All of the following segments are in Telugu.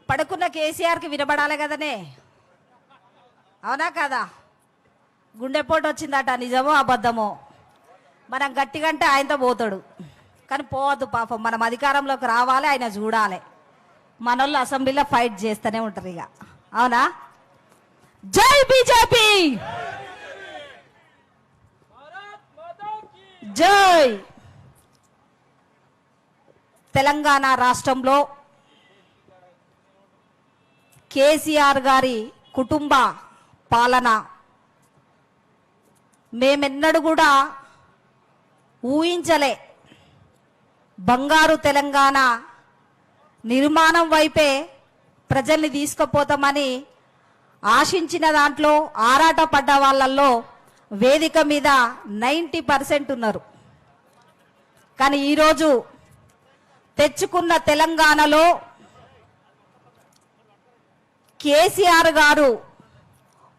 పడుకున్న కేసీఆర్కి వినబడాలి కదనే, అవునా కదా? గుండెపోటు వచ్చిందట, నిజమో అబద్ధమో? మనం గట్టిగంటే ఆయనతో పోతాడు, కానీ పోవద్దు పాపం. మనం అధికారంలోకి రావాలి, ఆయన చూడాలి. మనోళ్ళు అసెంబ్లీలో ఫైట్ చేస్తూనే ఉంటారు ఇక, అవునా? జై బీజేపీ, జై. తెలంగాణ రాష్ట్రంలో కేసీఆర్ గారి కుటుంబ పాలన మేమెన్నడూ కూడా ఊహించలే. బంగారు తెలంగాణ నిర్మాణం వైపే ప్రజల్ని తీసుకుపోతామని ఆశించిన దాంట్లో ఆరాట పడ్డ వాళ్ళల్లో వేదిక మీద 90% ఉన్నారు. కానీ ఈరోజు తెచ్చుకున్న తెలంగాణలో కేసీఆర్ గారు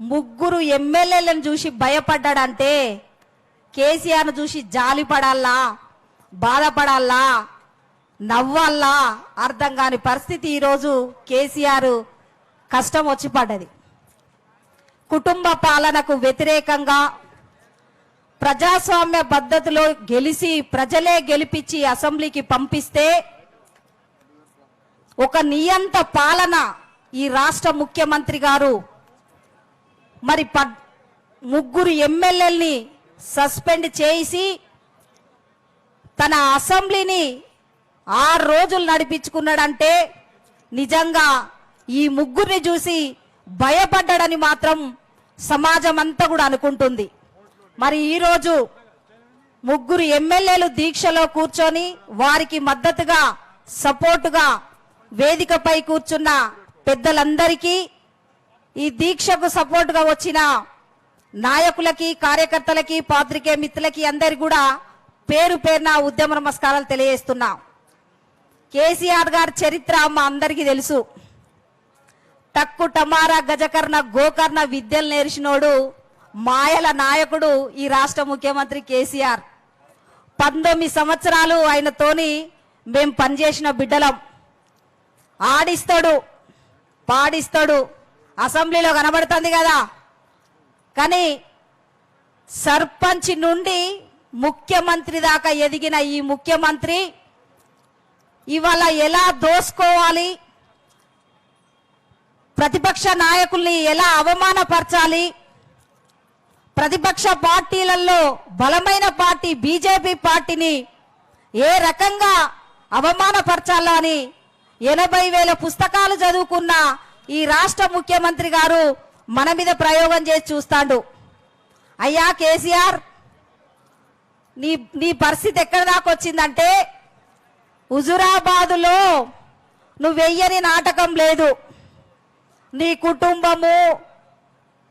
3 ఎమ్మెల్యేలను చూసి భయపడ్డాడంటే కేసీఆర్ను చూసి జాలిపడాలా, బాధపడాలా, నవ్వాలా అర్థం కాని పరిస్థితి ఈరోజు కేసీఆర్ కష్టం వచ్చి పడ్డది. కుటుంబ పాలనకు వ్యతిరేకంగా ప్రజాస్వామ్య పద్ధతిలో గెలిచి ప్రజలే గెలిపించి అసెంబ్లీకి పంపిస్తే ఒక నియంత పాలన ఈ రాష్ట్ర ముఖ్యమంత్రి గారు మరి 3 ఎమ్మెల్యేలని సస్పెండ్ చేసి తన అసెంబ్లీని 6 రోజులు నడిపించుకున్నాడంటే నిజంగా ఈ 3 చూసి భయపడ్డాడని మాత్రం సమాజం అంతా కూడా అనుకుంటుంది. మరి ఈరోజు 3 ఎమ్మెల్యేలు దీక్షలో కూర్చొని వారికి మద్దతుగా సపోర్టుగా వేదికపై కూర్చున్న పెద్దలందరికీ, ఈ దీక్షకు సపోర్టుగా వచ్చిన నాయకులకి, కార్యకర్తలకి, పాత్రికేయ మిత్రులకి అందరి కూడా పేరు పేరున ఉద్యమ నమస్కారాలు తెలియజేస్తున్నా. కేసీఆర్ గారి చరిత్ర మా అందరికీ తెలుసు. టక్కు టమారా గజకర్ణ గోకర్ణ విద్యలు నేర్చినోడు, మాయల నాయకుడు ఈ రాష్ట్ర ముఖ్యమంత్రి కేసీఆర్. 19 సంవత్సరాలు ఆయనతోని మేం పనిచేసిన బిడ్డలం. ఆడిస్తాడు, పాడిస్తాడు, అసెంబ్లీలో కనబడుతుంది కదా. కానీ సర్పంచ్ నుండి ముఖ్యమంత్రి దాకా ఎదిగిన ఈ ముఖ్యమంత్రి ఇవాళ ఎలా దోసుకోవాలి, ప్రతిపక్ష నాయకుల్ని ఎలా అవమానపరచాలి, ప్రతిపక్ష పార్టీలలో బలమైన పార్టీ బీజేపీ పార్టీని ఏ రకంగా అవమానపరచాలో అని 80,000 పుస్తకాలు చదువుకున్న ఈ రాష్ట్ర ముఖ్యమంత్రి గారు మన మీద ప్రయోగం చేసి చూస్తాడు. అయ్యా కేసీఆర్, నీ పరిస్థితి ఎక్కడ దాకా వచ్చిందంటే హుజురాబాదులో నువ్వు వెయ్యని నాటకం లేదు. నీ కుటుంబము,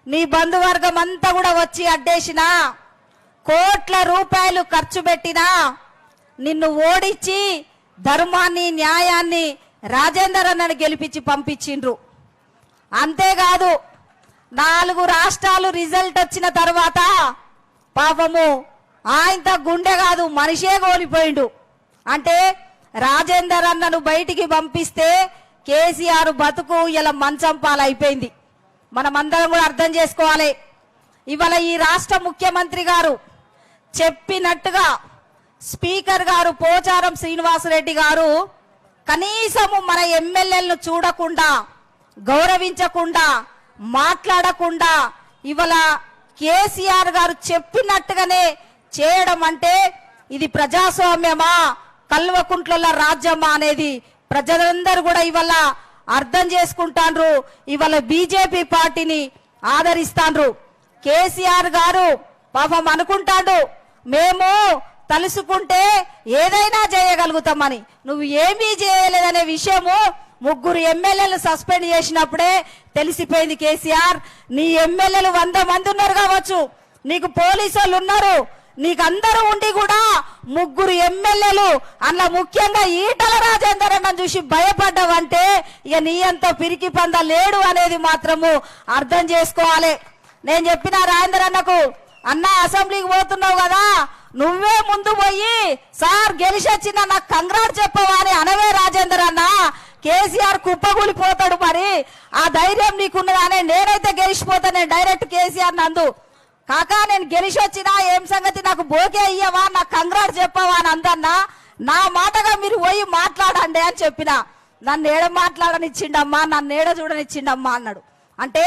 నీ బంధువర్గం అంతా కూడా వచ్చి అడ్డేసిన, కోట్ల రూపాయలు ఖర్చు పెట్టినా నిన్ను ఓడించి ధర్మాన్ని న్యాయాన్ని రాజేందర్ అన్నని గెలిపించి పంపించిండ్రు. అంతేకాదు 4 రాష్ట్రాలు రిజల్ట్ వచ్చిన తర్వాత పాపము ఆయనతో గుండె కాదు మనిషే కోల్పోయిండు. అంటే రాజేందర్ అన్నను బయటికి పంపిస్తే కేసీఆర్ బతుకు ఇలా మంచం పాలైపోయింది. మనమందరం కూడా అర్థం చేసుకోవాలి. ఇవాళ ఈ రాష్ట్ర ముఖ్యమంత్రి గారు చెప్పినట్టుగా స్పీకర్ గారు పోచారం శ్రీనివాసరెడ్డి గారు కనీసము మన ఎమ్మెల్యేలను చూడకుండా, గౌరవించకుండా, మాట్లాడకుండా ఇవాళ కేసీఆర్ గారు చెప్పినట్టుగానే చేయడం అంటే ఇది ప్రజాస్వామ్యమా, కల్వకుంట్ల రాజ్యమా అనేది ప్రజలందరూ కూడా ఇవాళ అర్థం చేసుకుంటాండ్రు. ఇవాళ బీజేపీ పార్టీని ఆదరిస్తాండ్రు. కేసీఆర్ గారు పాపం అనుకుంటాడు మేము తలుసుకుంటే ఏదైనా చేయగలుగుతామని. నువ్వు ఏమీ చేయలేదనే విషయము 3 ఎమ్మెల్యేలు సస్పెండ్ చేసినప్పుడే తెలిసిపోయింది. కేసీఆర్, నీ ఎమ్మెల్యేలు 100 మంది ఉన్నారు కావచ్చు, నీకు పోలీసు వాళ్ళు ఉన్నారు, నీకు అందరూ ఉండి కూడా 3 ఎమ్మెల్యేలు అందులో ముఖ్యంగా ఈటల రాజేందర్ అన్న చూసి భయపడ్డావంటే ఇక నీ అంత పిరికి పంద లేడు అనేది మాత్రము అర్థం చేసుకోవాలి. నేను చెప్పిన రాజేందర్ అన్నకు, అన్న అసెంబ్లీకి పోతున్నావు కదా, నువ్వే ముందు పోయి సార్ గెలిచొచ్చిన నాకు కంగ్రాట్ చెప్పవా అని అనవే రాజేందర్ అన్న. కేసీఆర్ కుప్పగూలిపోతాడు. మరి ఆ ధైర్యం నీకున్నదానే? నేనైతే గెలిచిపోతా, నేను డైరెక్ట్ కేసీఆర్ నందు కాకా నేను గెలిచి వచ్చినా ఏం సంగతి, నాకు బోకే అయ్యవా, నాకు కంగ్రాట్ చెప్పవా అని అందన్నా. నా మాటగా మీరు పోయి మాట్లాడండి అని చెప్పిన. నన్ను ఏడ మాట్లాడనిచ్చిండమ్మా, నన్ను ఏడ చూడనిచ్చిండమ్మా అన్నాడు. అంటే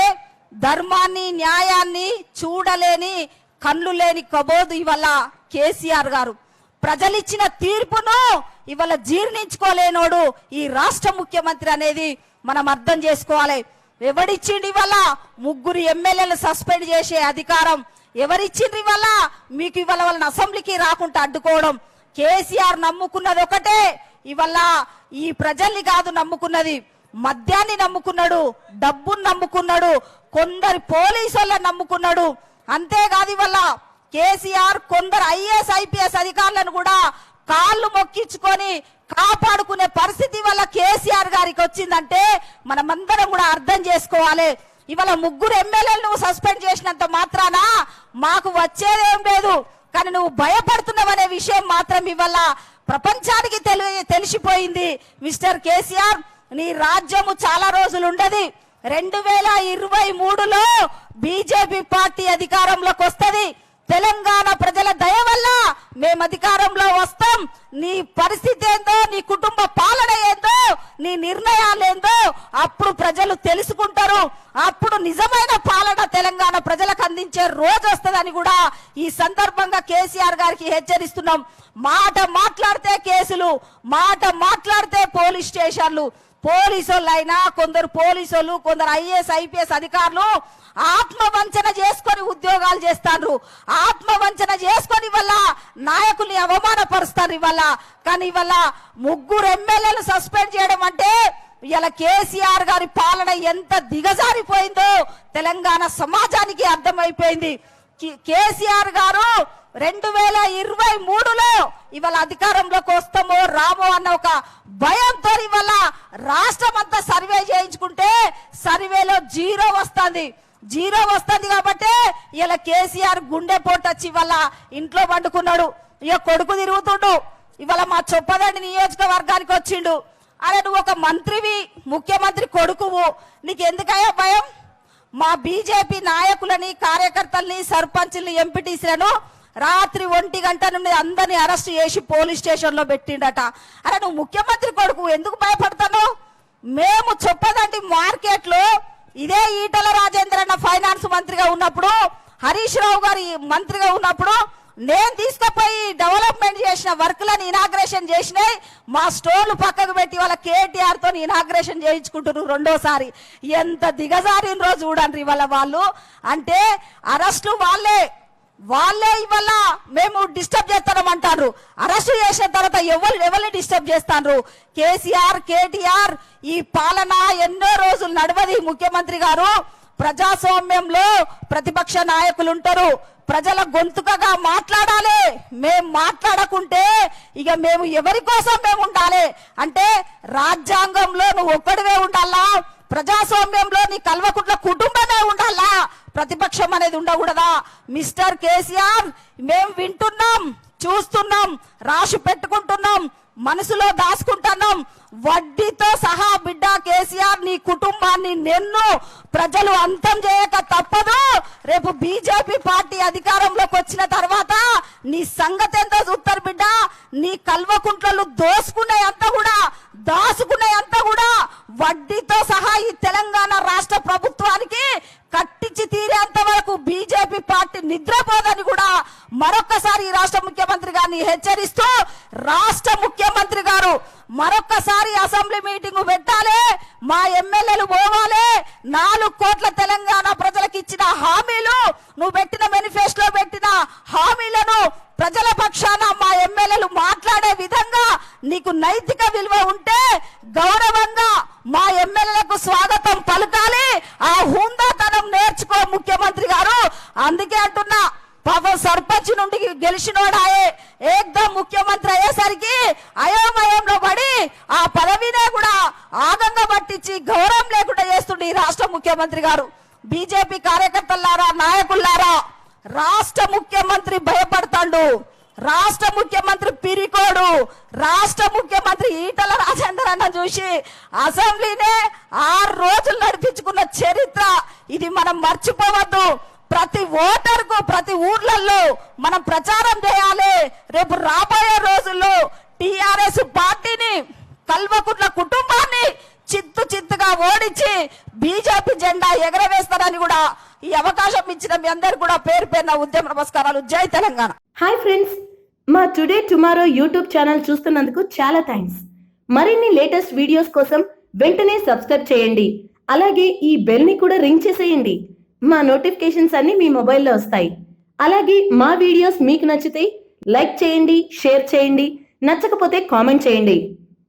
ధర్మాన్ని న్యాయాన్ని చూడలేని కళ్ళు లేని కబోదు ఇవాళ కేసీఆర్ గారు. ప్రజలిచ్చిన తీర్పును ఇవాళ జీర్ణించుకోలేనోడు ఈ రాష్ట్ర ముఖ్యమంత్రి అనేది మనం అర్థం చేసుకోవాలి. ఎవరిచ్చిండు ఇవాళ? ముగ్గురు ఎమ్మెల్యేలు సస్పెండ్ చేసే అధికారం ఎవరిచ్చిండ్రు ఇవాళ? మీకు ఇవాళ వాళ్ళని అసెంబ్లీకి రాకుండా అడ్డుకోవడం. కేసీఆర్ నమ్ముకున్నది ఒకటే, ఇవాళ ఈ ప్రజల్ని కాదు నమ్ముకున్నది, మద్యాన్ని నమ్ముకున్నాడు, డబ్బును నమ్ముకున్నాడు, కొందరు పోలీసులను నమ్ముకున్నాడు. అంతేకాదు ఇవాళ కేసీఆర్ కొందరు ఐఏఎస్ ఐపీఎస్ అధికారులను కూడా కాళ్ళు మొక్కించుకొని కాపాడుకునే పరిస్థితి వల్ల కేసీఆర్ గారికి వచ్చిందంటే మనమందరం కూడా అర్థం చేసుకోవాలి. ఇవాళ ముగ్గురు ఎమ్మెల్యేలు నువ్వు సస్పెండ్ చేసినంత మాత్రాన మాకు వచ్చేదేం లేదు, కానీ నువ్వు భయపడుతున్నావనే విషయం మాత్రం ఇవాళ ప్రపంచానికి తెలిసిపోయింది. మిస్టర్ కేసీఆర్, నీ రాజ్యము చాలా రోజులు ఉండదు. 2023లో బీజేపీ పార్టీ అధికారంలోకి వస్తుంది. తెలంగాణ ప్రజల దయ వల్ల మేము అధికారంలో వస్తాం. నీ పరిస్థితి ఏందో, నీ కుటుంబ పాలన ఏందో, నీ నిర్ణయాలు ఏందో అప్పుడు ప్రజలు తెలుసుకుంటారు. అప్పుడు నిజమైన పాలన తెలంగాణ ప్రజలకు అందించే రోజు వస్తుందని కూడా ఈ సందర్భంగా కేసీఆర్ గారికి హెచ్చరిస్తున్నాం. మాట మాట్లాడితే కేసులు, మాట మాట్లాడితే పోలీస్ స్టేషన్లు. పోలీసులైనా కొందరు పోలీసులు, కొందరు ఐఏఎస్ ఐపీఎస్ అధికారులు ఆత్మవంచన చేసుకొని ఉద్యోగాలు చేస్తారు, ఆత్మవంచన చేసుకొని వల్ల నాయకుల్ని అవమానపరుస్తారు ఇవాళ. కానీ ఇవాళ ముగ్గురు ఎమ్మెల్యేలు సస్పెండ్ చేయడం అంటే ఇలా కేసీఆర్ గారి పాలన ఎంత దిగజారిపోయిందో తెలంగాణ సమాజానికి అర్థమైపోయింది. కేసీఆర్ గారు 2023లో ఇవాళ అధికారంలోకి వస్తామో రామో అన్న ఒక భయంతో ఇవాళ రాష్ట్రం అంతా సర్వే చేయించుకుంటే సర్వేలో జీరో వస్తుంది కాబట్టి ఇలా కేసీఆర్ గుండెపోటు వచ్చి ఇవాళ ఇంట్లో పండుకున్నాడు. ఇక కొడుకు తిరుగుతుండు. ఇవాళ మా చొప్పదండి నియోజకవర్గానికి వచ్చిండు. అరే నువ్వు ఒక మంత్రివి, ముఖ్యమంత్రి కొడుకువు, నీకు ఎందుకయ్యా భయం? మా బీజేపీ నాయకులని, కార్యకర్తల్ని, సర్పంచ్ని, ఎంపీటీసీలను రాత్రి 1 గంట నుండి అందరినీ అరెస్ట్ చేసి పోలీస్ స్టేషన్ లో పెట్టిండట. అరే నువ్వు ముఖ్యమంత్రి కొడుకు ఎందుకు భయపడతాను? మేము చొప్పదండి మార్కెట్ లో ఇదే ఈటల రాజేందర్ అన్న ఫైనాన్స్ మంత్రిగా ఉన్నప్పుడు, హరీష్ రావు గారి మంత్రిగా ఉన్నప్పుడు నేను తీసుకుపోయి డెవలప్మెంట్ చేసిన వర్క్లను ఇనాగ్రేషన్ చేసినాయి. మా స్టోర్లు పక్కకు పెట్టి వాళ్ళ కేటీఆర్ తో ఇనాగ్రేషన్ చేయించుకుంటున్నారు రెండోసారి. ఎంత దిగజారిన రోజు చూడండి ఇవాళ వాళ్ళు. అంటే అరెస్టు వాళ్ళే ఇవాళ మేము డిస్టర్బ్ చేస్తామంటారు. అరెస్టు చేసిన తర్వాత ఎవరిని డిస్టర్బ్ చేస్తారు? కేసీఆర్, కేటీఆర్ ఈ పాలన ఎన్నో రోజులు నడవది. ముఖ్యమంత్రి గారు, ప్రజాస్వామ్యంలో ప్రతిపక్ష నాయకులు ఉంటారు, ప్రజల గొంతుకగా మాట్లాడాలి. మేము మాట్లాడకుంటే ఇక మేము ఎవరి కోసం మేము ఉండాలి? అంటే రాజ్యాంగంలో నువ్వు ఒక్కడివే ఉండాలా? ప్రజాస్వామ్యంలో నీ కల్వకుట్ల కుటుంబమే ఉండాలా? ప్రతిపక్షం అనేది ఉండకూడదా? మిస్టర్ కేసీఆర్, మేము వింటున్నాం, చూస్తున్నాం, రాసి పెట్టుకుంటున్నాం, మనసులో దాచుకుంటున్నాం. వడ్డీతో సహా బిడ్డ కేసీఆర్ నీ కుటుంబాన్ని నిన్ను ప్రజలు అంతం చేయక తప్పదు. రేపు బీజేపీ పార్టీ అధికారంలోకి వచ్చిన తర్వాత నీ సంగతి ఎంతో చూస్తారు బిడ్డ. నీ కల్వకుంట్లలు దాచుకునే అంతా కూడా వడ్డీతో సహా ఈ తెలంగాణ రాష్ట్ర ప్రభుత్వానికి కట్టించి తీరేంత వరకు బీజేపీ పార్టీ నిద్రపోదని కూడా మరొక్కసారి ఈ రాష్ట్ర ముఖ్యమంత్రి గారిని హెచ్చరిస్తూ, రాష్ట్ర ముఖ్యమంత్రి గారు మరొక్కసారి అసెంబ్లీ మీటింగ్ పెట్టాలి, మా ఎమ్మెల్యేలు పోవాలి, 4 కోట్ల తెలంగాణ ప్రజలకు ఇచ్చిన హామీలు, నువ్వు పెట్టిన మేనిఫెస్టోలో పెట్టిన హామీలను ప్రజల పక్షాన మా ఎమ్మెల్యేలు మాట్లాడే విధంగా నీకు నైతిక విలువ ఉంటే గౌరవంగా మా ఎమ్మెల్యేలకు స్వాగతం పలకాలి. ఆ హుందాతనం నేర్చుకో ముఖ్యమంత్రి గారు. అందుకే అంటున్నా, పాపం సర్పంచ్ నుండి గెలిచినోడాయే ఏకదం ముఖ్యమంత్రి అయ్యేసరికి అయోమయంలో పడి ఆ పదవినే కూడా ఆగంగా పట్టించి గౌరవం లేకుండా చేస్తుండే ఈ రాష్ట్ర ముఖ్యమంత్రి గారు. బీజేపీ కార్యకర్తలారా, నాయకులారా, రాష్ట్ర ముఖ్యమంత్రి భయపడతాడు, రాష్ట్ర ముఖ్యమంత్రి పిరికోడు, రాష్ట్ర ముఖ్యమంత్రి ఈటల రాజేందర్ అన్న చూసి అసెంబ్లీనే 6 రోజులు నడిపించుకున్న చరిత్ర ఇది, మనం మర్చిపోవద్దు. ప్రతి ఓటర్కు ప్రతి ఊర్లలో మనం ప్రచారం చేయాలి. రేపు రాబోయే రోజుల్లో టిఆర్ఎస్ పార్టీని, కల్వకుంట్ల కుటుంబాన్ని చిత్తుగా ఓడించి బీజేపీ జెండా ఎగరవేస్తారని కూడా ఈ అవకాశం ఇచ్చిన మీ అందరు కూడా పేరు పేరున ఉద్యమ నమస్కారాలు. జై తెలంగాణ. హాయ్ ఫ్రెండ్స్, మా టుడే టుమారో యూట్యూబ్ ఛానల్ చూస్తున్నందుకు చాలా థ్యాంక్స్. మరిన్ని లేటెస్ట్ వీడియోస్ కోసం వెంటనే సబ్స్క్రైబ్ చేయండి. అలాగే ఈ బెల్ ని కూడా రింగ్ చేసేయండి. మా నోటిఫికేషన్స్ అన్ని మీ మొబైల్లో వస్తాయి. అలాగే మా వీడియోస్ మీకు నచ్చితే లైక్ చేయండి, షేర్ చేయండి, నచ్చకపోతే కామెంట్ చేయండి.